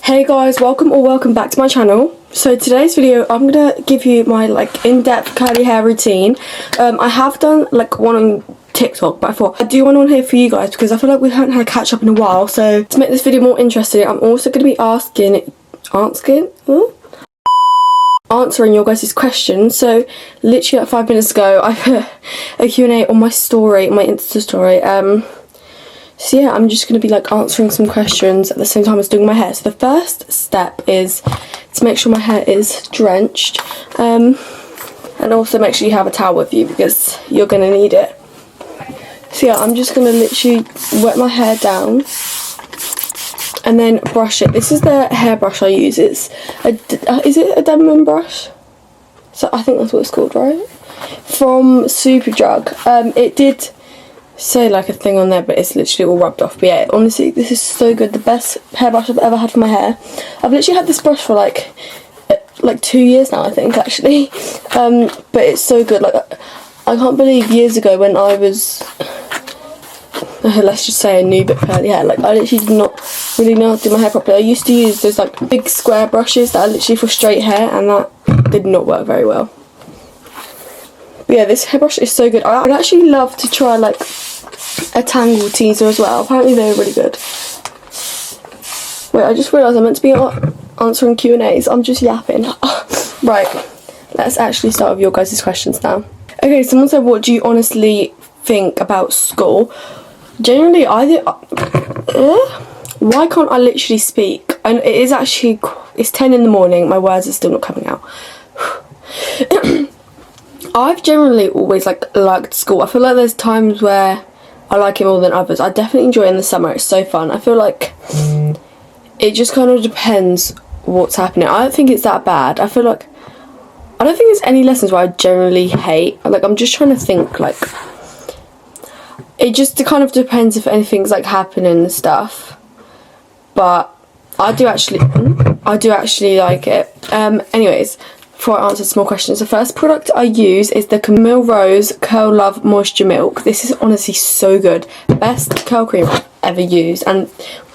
Hey guys, welcome back to my channel. So today's video I'm gonna give you my in-depth curly hair routine. I have done one on TikTok, but I thought I'd do one on here for you guys because I feel like we haven't had a catch up in a while. So to make this video more interesting, I'm also gonna be answering your guys' questions. So literally like 5 minutes ago I put a Q&A on my story, my Insta story. So yeah, I'm just going to be answering some questions at the same time as doing my hair. So the first step is to make sure my hair is drenched, and also make sure you have a towel with you because you're going to need it. So yeah, I'm just going to literally wet my hair down and then brush it. This is the hairbrush I use. It's is it a Denman brush? So I think that's what it's called, right? From Superdrug. It did say a thing on there, but it's literally all rubbed off. But yeah, honestly, this is so good. The best hairbrush I've ever had for my hair. I've literally had this brush for like 2 years now, I think, actually. But it's so good. I can't believe years ago when I was let's just say a new bit curly hair, I literally did not really know how to do my hair properly. I used to use those big square brushes that are literally for straight hair, and that did not work very well. But yeah, this hairbrush is so good. I would actually love to try a tangle teaser as well. Apparently they're really good. Wait, I just realised I'm meant to be answering Q&As. I'm just yapping. Right, let's actually start with your guys' questions now. Okay, someone said, what do you honestly think about school? Generally, why can't I literally speak? And it is actually, it's 10 in the morning. My words are still not coming out. I've generally always liked school. I feel like there's times where I like it more than others. I definitely enjoy it in the summer. It's so fun. I feel like it just kind of depends what's happening. I don't think it's that bad. I feel like I don't think there's any lessons where I generally hate. I'm just trying to think it just kind of depends if anything's happening and stuff. But I do actually like it. Anyways, before I answer some more questions, the first product I use is the Camille Rose Curl Love Moisture Milk. This is honestly so good. Best curl cream I've ever used, and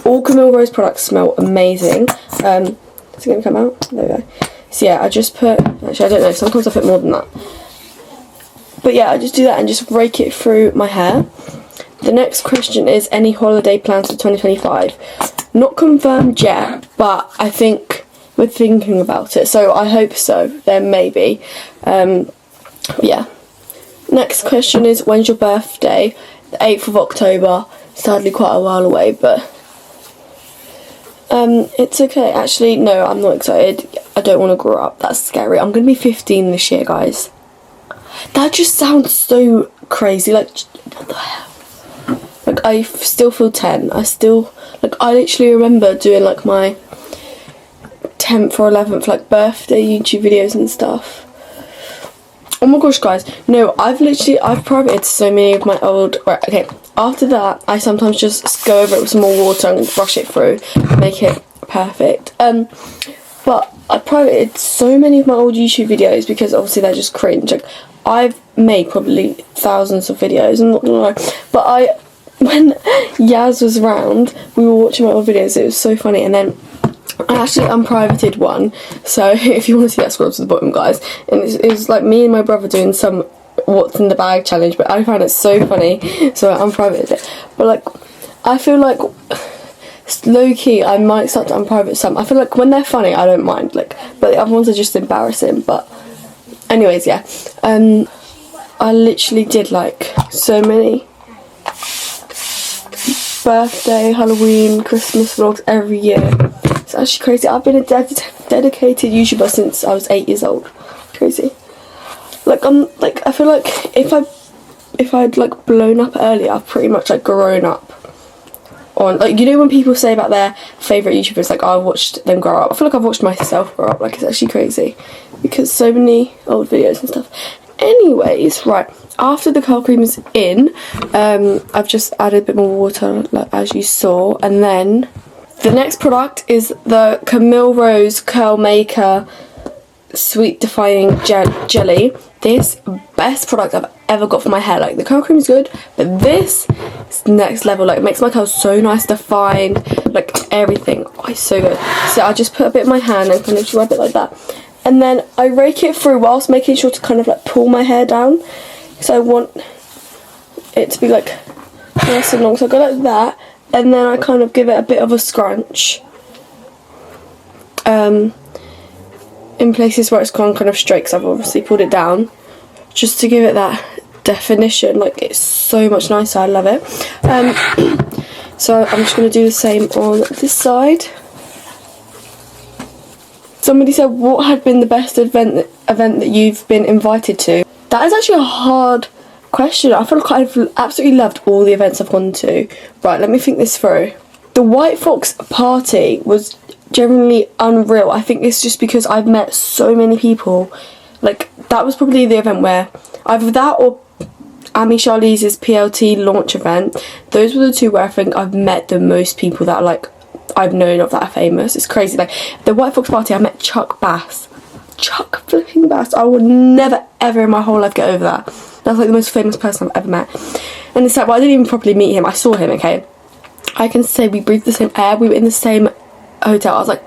all Camille Rose products smell amazing. Is it going to come out? There we go. So yeah, I just put, actually I don't know, sometimes I put more than that. But yeah, I just do that and just rake it through my hair. The next question is, any holiday plans for 2025? Not confirmed yet, but I think we're thinking about it, so I hope so. There may be. Yeah. Next question is, when's your birthday? The 8th of October. Sadly quite a while away, but it's okay. Actually, no, I'm not excited. I don't want to grow up. That's scary. I'm going to be 15 this year, guys. That just sounds so crazy. What the hell? I still feel 10. I still, I literally remember doing my 10th or 11th birthday YouTube videos and stuff. Oh my gosh, guys, no, I've privated so many of my old, right, okay, after that I sometimes just go over it with some more water and brush it through, make it perfect. But I privated so many of my old YouTube videos because obviously they're just cringe. I've made probably thousands of videos, I'm not gonna lie, but when Yaz was around, we were watching my old videos. It was so funny, and then I actually unprivated one, so if you want to see that, scroll to the bottom, guys. And it was me and my brother doing some what's in the bag challenge, but I found it so funny, so I unprivated it. But I feel low-key I might start to unprivate some. I feel when they're funny I don't mind, but the other ones are just embarrassing. But anyways, yeah, I literally did so many birthday, Halloween, Christmas vlogs every year. It's actually crazy. I've been a dedicated YouTuber since I was 8 years old. Crazy. I feel if I'd blown up earlier, I've pretty much grown up on you know when people say about their favourite YouTubers, I watched them grow up. I feel I've watched myself grow up. It's actually crazy because so many old videos and stuff. Anyways, right, after the curl cream is in, I've just added a bit more water as you saw, and then the next product is the Camille Rose Curl Maker Sweet Defying Jelly. This best product I've ever got for my hair. Like, the curl cream is good, but this is next level. Like, it makes my curl so nice, defined, like everything. Oh, it's so good. So I just put a bit in my hand and kind of just rub it like that, and then I rake it through whilst making sure to kind of like pull my hair down, because I want it to be like nice and long. So I go like that, and then I kind of give it a bit of a scrunch in places where it's gone kind of straight, because I've obviously pulled it down, just to give it that definition. Like, it's so much nicer. I love it. So I'm just going to do the same on this side. Somebody said, what had been the best event that you've been invited to? That is actually a hard question. I feel like I've absolutely loved all the events I've gone to. Right, let me think this through. The White Fox party was generally unreal. I think it's just because I've met so many people. Like, that was probably the event where either that or Amy Charlize's PLT launch event. Those were the two where I think I've met the most people that, like, I've known of that are famous. It's crazy. Like, the White Fox party, I met Chuck Bass. Chuck flipping Bass. I would never ever in my whole life get over that. That's like the most famous person I've ever met. And it's like, well, I didn't even properly meet him. I saw him, okay? I can say we breathed the same air. We were in the same hotel. I was like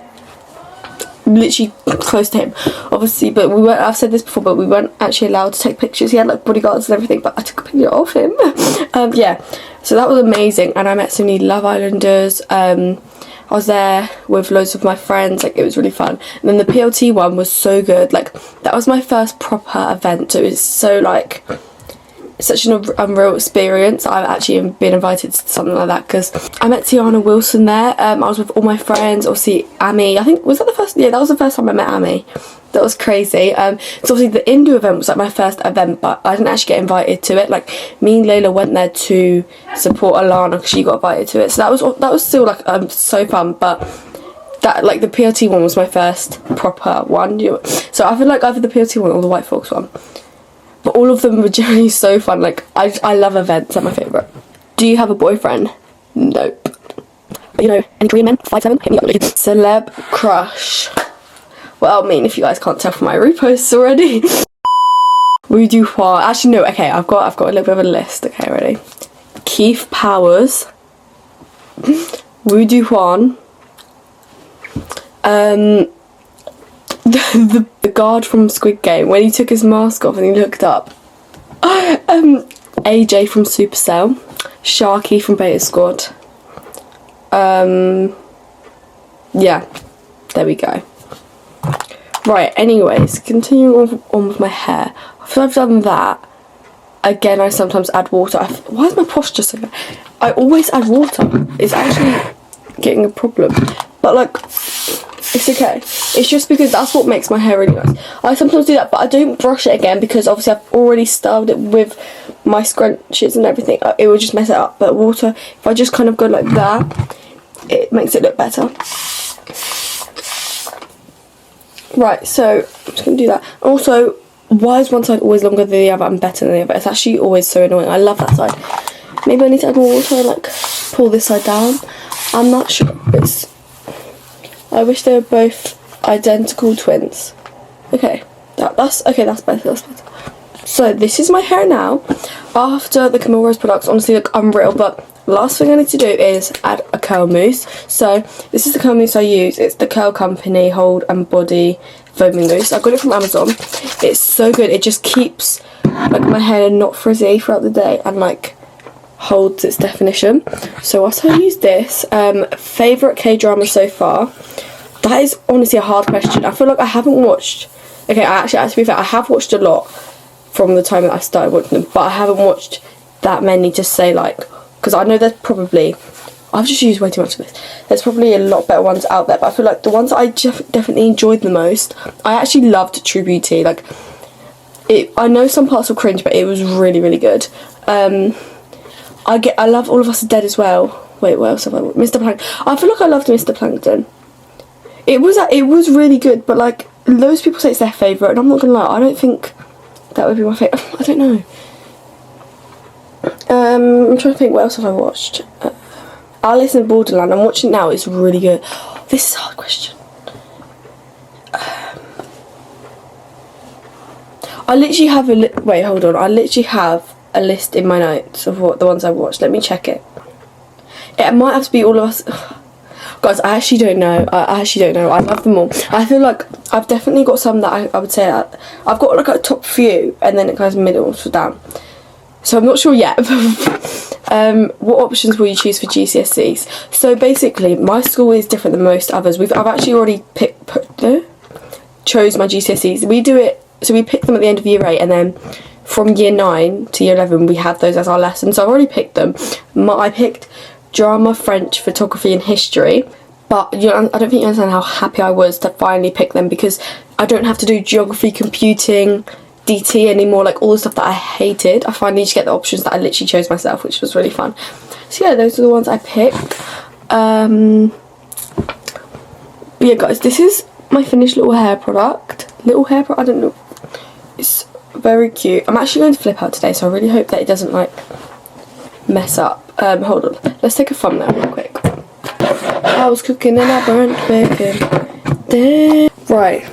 literally close to him, obviously, but we weren't, I've said this before, but we weren't actually allowed to take pictures. He had like bodyguards and everything, but I took a picture of him. Yeah, so that was amazing. And I met so many Love Islanders. I was there with loads of my friends. Like, it was really fun. And then the PLT one was so good. Like, that was my first proper event, so it was so like such an unreal experience. I've actually been invited to something like that, because I met Tiana Wilson there. I was with all my friends, obviously Amy. I think, was that the first? Yeah, that was the first time I met Amy. That was crazy. So obviously the Indu event was like my first event, but I didn't actually get invited to it. Like, me and Layla went there to support Alana because she got invited to it. So that was still like so fun, but that, like, the PLT one was my first proper one. So I feel like either the PLT one or the White Fox one. But all of them were generally so fun. Like, I love events. They're my favourite. Do you have a boyfriend? Nope. But, you know, any Korean men? 5'7", hit me up. Celeb crush. Well, I mean, if you guys can't tell from my reposts already. Woo Do Hwan. Actually, no. Okay, I've got a little bit of a list. Okay, ready? Keith Powers. Woo Do Hwan. The guard from Squid Game, when he took his mask off and he looked up. AJ from Supercell. Sharky from Beta Squad. Yeah, there we go. Right, anyways, continuing on with my hair. After I've done that, again, I sometimes add water. Why is my posture so bad? I always add water. It's actually getting a problem. But, like, it's okay. It's just because that's what makes my hair really nice. I sometimes do that, but I don't brush it again because obviously I've already styled it with my scrunches and everything. It will just mess it up. But water, if I just kind of go like that, it makes it look better. Right, so I'm just going to do that. Also, why is one side always longer than the other and better than the other? It's actually always so annoying. I love that side. Maybe I need to add more water and, like, pull this side down. I'm not sure. I wish they were both identical twins. Okay, that's better. That's better. So this is my hair now. After the Camille Rose products, honestly, look unreal. But last thing I need to do is add a curl mousse. So this is the curl mousse I use. It's the Curl Company Hold and Body Foaming Mousse. I got it from Amazon. It's so good. It just keeps, like, my hair not frizzy throughout the day and, like, holds its definition. So whilst I use this, favourite K-drama so far? That is honestly a hard question. I feel like I haven't watched... Okay, actually, to be fair, I have watched a lot from the time that I started watching them, but I haven't watched that many to say, like... Because I know there's probably... I've just used way too much of this. There's probably a lot better ones out there, but I feel like the ones that I definitely enjoyed the most... I actually loved True Beauty. Like, I know some parts were cringe, but it was really, really good. I love All of Us Are Dead as well. Wait, what else have I watched? Mr. Plankton. I feel like I loved Mr. Plankton. It was really good, but, like, loads of people say it's their favourite, and I'm not gonna lie, I don't think that would be my favourite. I don't know. I'm trying to think, what else have I watched? Alice in Borderland. I'm watching it now. It's really good. This is a hard question. I literally have wait, hold on. I literally have a list in my notes of what the ones I've watched. Let me check it. It might have to be all of us. Guys, I actually don't know. I actually don't know. I love them all. I feel like I've definitely got some that I would say that I've got like a top few, and then it goes middle to down. So I'm not sure yet. What options will you choose for GCSEs? So basically, my school is different than most others. I've actually already chose my GCSEs. We do it, so we pick them at the end of year 8, and then from year 9 to year 11 we have those as our lessons. So I've already picked them. I picked drama, French, photography and history, but I don't think you understand how happy I was to finally pick them, because I don't have to do geography, computing, DT anymore, like all the stuff that I hated. I finally just get the options that I literally chose myself, which was really fun. So yeah, those are the ones I picked. But yeah guys, this is my finished little hair product. I don't know, it's very cute. I'm actually going to flip out today, so I really hope that it doesn't like mess up. Hold on, let's take a thumbnail real quick. I was cooking and I burnt bacon. Right,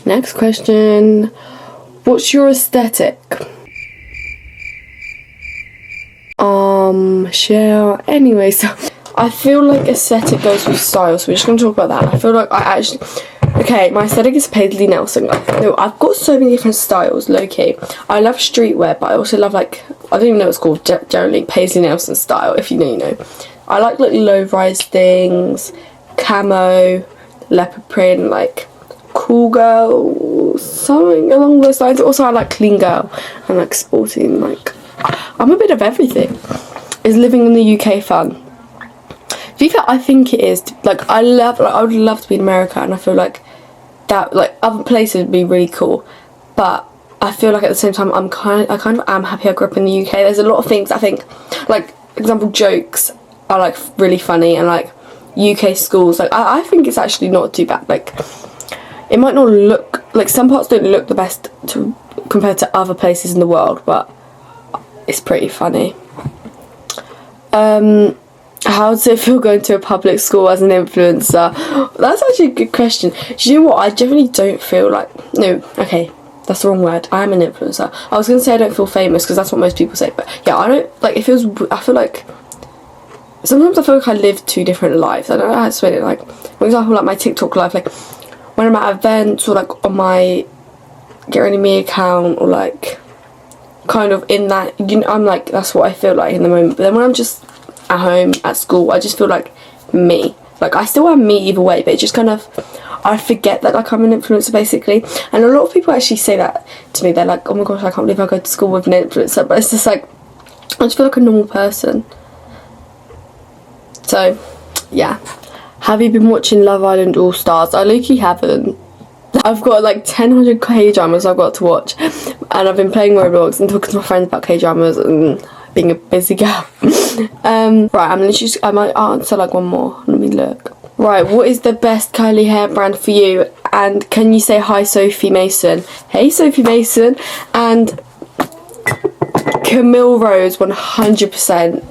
next question. What's your aesthetic? Share. Anyway, so I feel like aesthetic goes with style, so we're just going to talk about that. I feel like okay, my aesthetic is Paisley Nelson. No, I've got so many different styles, low-key. I love streetwear, but I also love, like, I don't even know what it's called, generally Paisley Nelson style, if you know, you know. I like low-rise things, camo, leopard print, like cool girl, something along those lines. Also, I like clean girl and like sporting, like, I'm a bit of everything. Is living in the UK fun? To be fair, I think it is. Like, I would love to be in America, and I feel like that, like, other places would be really cool, but I feel like at the same time I kind of am happy I grew up in the UK. There's a lot of things I think, like, example, jokes are like really funny, and like UK schools, like I think it's actually not too bad. Like, it might not look, like, some parts don't look the best compared to other places in the world, but it's pretty funny. How does it feel going to a public school as an influencer? That's actually a good question. Do you know what? I generally don't feel like... No, okay, that's the wrong word. I am an influencer. I was going to say I don't feel famous, because that's what most people say. But yeah, I don't... Like, it feels... I feel like... Sometimes I feel like I live two different lives. I don't know how to explain it. Like, for example, like my TikTok life. Like, when I'm at events, or like on my Get Ready Me account, or like... kind of in that... You know, I'm like... That's what I feel like in the moment. But then when I'm just... at home, at school, I just feel like me. Like, I still am me either way, but it just kind of, I forget that, like, I'm an influencer, basically. And a lot of people actually say that to me. They're like, oh my gosh, I can't believe I go to school with an influencer. But it's just like, I just feel like a normal person. So, yeah. Have you been watching Love Island All Stars? I low-key haven't. I've got like 1,000 K-dramas I've got to watch, and I've been playing Roblox and talking to my friends about K-dramas and being a busy girl. Right, I might answer like one more. Let me look. Right, what is the best curly hair brand for you? And can you say hi, Sophie Mason? Hey, Sophie Mason. And Camille Rose, 100%.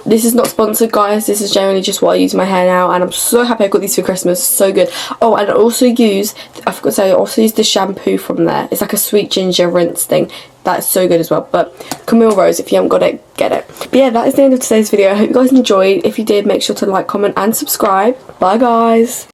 This is not sponsored, guys. This is generally just what I use in my hair now, and I'm so happy I got these for Christmas. So good. Oh, and I also use, I forgot to say, I also use the shampoo from there. It's like a sweet ginger rinse thing. That's so good as well. But Camille Rose, if you haven't got it, get it. But yeah, that is the end of today's video. I hope you guys enjoyed. If you did, make sure to like, comment and subscribe. Bye, guys.